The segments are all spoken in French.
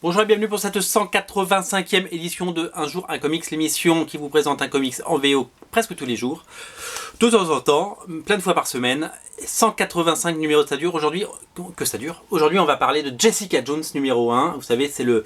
Bonjour et bienvenue pour cette 185e édition de Un jour un comics, l'émission qui vous présente un comics en VO presque tous les jours, de temps en temps, plein de fois par semaine, 185 numéros ça dure. Aujourd'hui, aujourd'hui on va parler de Jessica Jones numéro 1, vous savez c'est le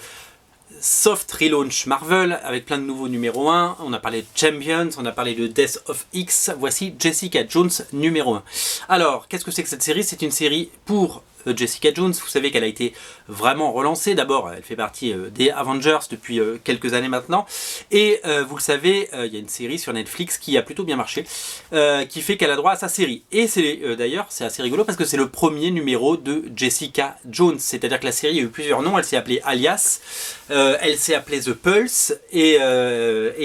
soft relaunch Marvel avec plein de nouveaux numéros 1, on a parlé de Champions, on a parlé de Death of X, voici Jessica Jones numéro 1. Alors, qu'est-ce que c'est que cette série? C'est une série pour Jessica Jones, vous savez qu'elle a été vraiment relancée. D'abord, elle fait partie des Avengers depuis quelques années maintenant. Et vous le savez, il y a une série sur Netflix qui a plutôt bien marché, qui fait qu'elle a droit à sa série. Et c'est d'ailleurs, c'est assez rigolo parce que c'est le premier numéro de Jessica Jones. C'est-à-dire que la série a eu plusieurs noms. Elle s'est appelée Alias, elle s'est appelée The Pulse et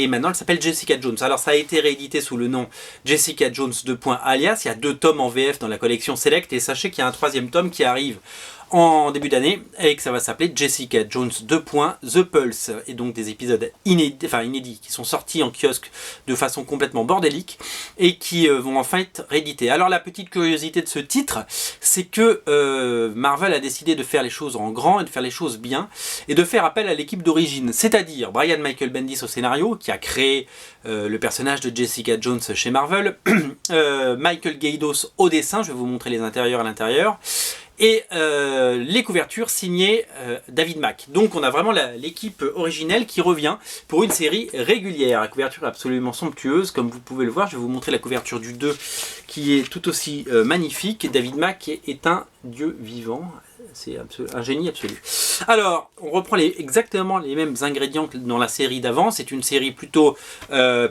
maintenant elle s'appelle Jessica Jones. Alors ça a été réédité sous le nom Jessica Jones 2. Alias. Il y a 2 tomes en VF dans la collection Select et sachez qu'il y a un 3e tome qui arrive en début d'année et que ça va s'appeler Jessica Jones 2. The Pulse, et donc des épisodes inédits qui sont sortis en kiosque de façon complètement bordélique et qui vont enfin être réédités. Alors la petite curiosité de ce titre, c'est que Marvel a décidé de faire les choses en grand et de faire les choses bien et de faire appel à l'équipe d'origine, c'est-à-dire Brian Michael Bendis au scénario qui a créé le personnage de Jessica Jones chez Marvel, Michael Gaydos au dessin, je vais vous montrer les intérieurs à l'intérieur, et les couvertures signées David Mack. Donc on a vraiment l'équipe originelle qui revient pour une série régulière. La couverture est absolument somptueuse, comme vous pouvez le voir. Je vais vous montrer la couverture du 2 qui est tout aussi magnifique. David Mack est un dieu vivant. C'est un génie absolu. Alors, on reprend exactement les mêmes ingrédients que dans la série d'avant. C'est une série plutôt pas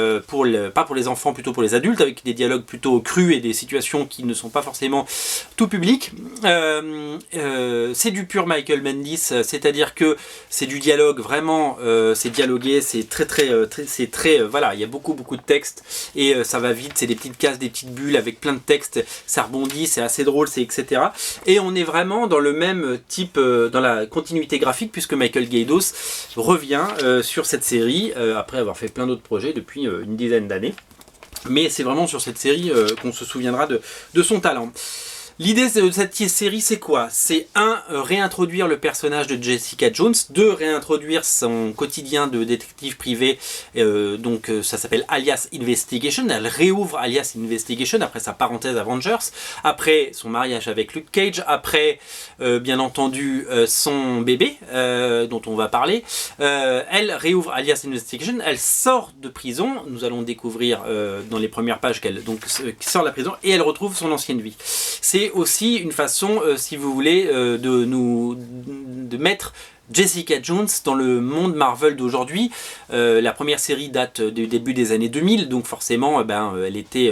pour les enfants, plutôt pour les adultes, avec des dialogues plutôt crus et des situations qui ne sont pas forcément tout public. C'est du pur Michael Bendis, c'est-à-dire que c'est du dialogue vraiment, c'est dialogué, c'est très voilà, il y a beaucoup de textes et ça va vite, c'est des petites cases, des petites bulles avec plein de textes, ça rebondit, c'est assez drôle, c'est etc. Et on est vraiment dans le même type, dans la continuité graphique, puisque Michael Gaydos revient sur cette série après avoir fait plein d'autres projets depuis une dizaine d'années. Mais c'est vraiment sur cette série qu'on se souviendra de son talent. L'idée de cette série, c'est quoi? C'est réintroduire le personnage de Jessica Jones, 2, réintroduire son quotidien de détective privé, ça s'appelle Alias Investigation, elle réouvre Alias Investigation après sa parenthèse Avengers, après son mariage avec Luke Cage, après bien entendu son bébé dont on va parler, elle réouvre Alias Investigation, elle sort de prison, nous allons découvrir dans les premières pages qu'elle sort de la prison et elle retrouve son ancienne vie. C'est aussi une façon, si vous voulez, de mettre Jessica Jones dans le monde Marvel d'aujourd'hui. La première série date du début des années 2000, donc forcément, elle était,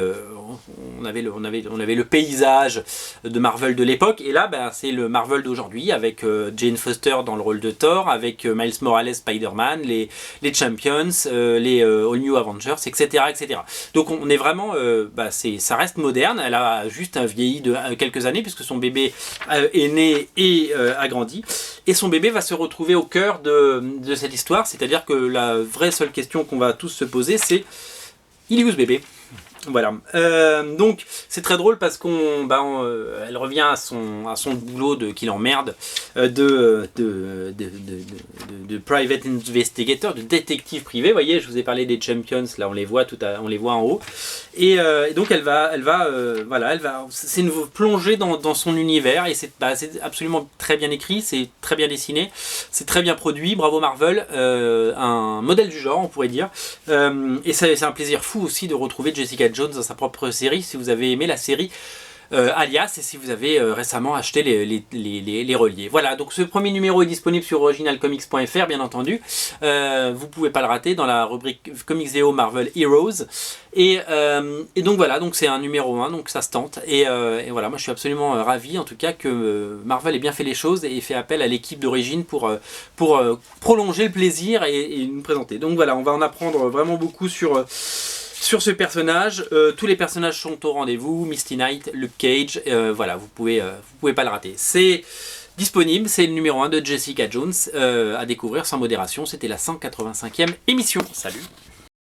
on avait le paysage de Marvel de l'époque, et là, c'est le Marvel d'aujourd'hui avec Jane Foster dans le rôle de Thor, avec Miles Morales, Spider-Man, les Champions, les All New Avengers, etc., etc. Donc on est vraiment, ça reste moderne. Elle a juste vieilli de quelques années puisque son bébé est né et a grandi, et son bébé va se retrouver au cœur de cette histoire, c'est-à-dire que la vraie seule question qu'on va tous se poser, c'est il est où ce bébé? Voilà, donc c'est très drôle parce elle revient à son boulot qui l'emmerde, de private investigator, de détective privé. Vous voyez, je vous ai parlé des Champions, là on les voit en haut, et donc elle va c'est une plongée dans son univers, et c'est absolument très bien écrit, c'est très bien dessiné, c'est très bien produit, bravo Marvel, un modèle du genre on pourrait dire, et c'est un plaisir fou aussi de retrouver Jessica Jones dans sa propre série, si vous avez aimé la série Alias, et si vous avez récemment acheté les reliés. Voilà, donc ce premier numéro est disponible sur originalcomics.fr, bien entendu. Vous pouvez pas le rater dans la rubrique Comics VO Marvel Heroes. Et donc voilà, donc c'est un numéro 1, donc ça se tente. Et voilà, moi je suis absolument ravi en tout cas que Marvel ait bien fait les choses et fait appel à l'équipe d'origine pour prolonger le plaisir et nous présenter. Donc voilà, on va en apprendre vraiment beaucoup sur ce personnage. Tous les personnages sont au rendez-vous, Misty Knight, Luke Cage, voilà, vous pouvez pas le rater. C'est disponible, c'est le numéro 1 de Jessica Jones à découvrir sans modération. C'était la 185e émission. Salut!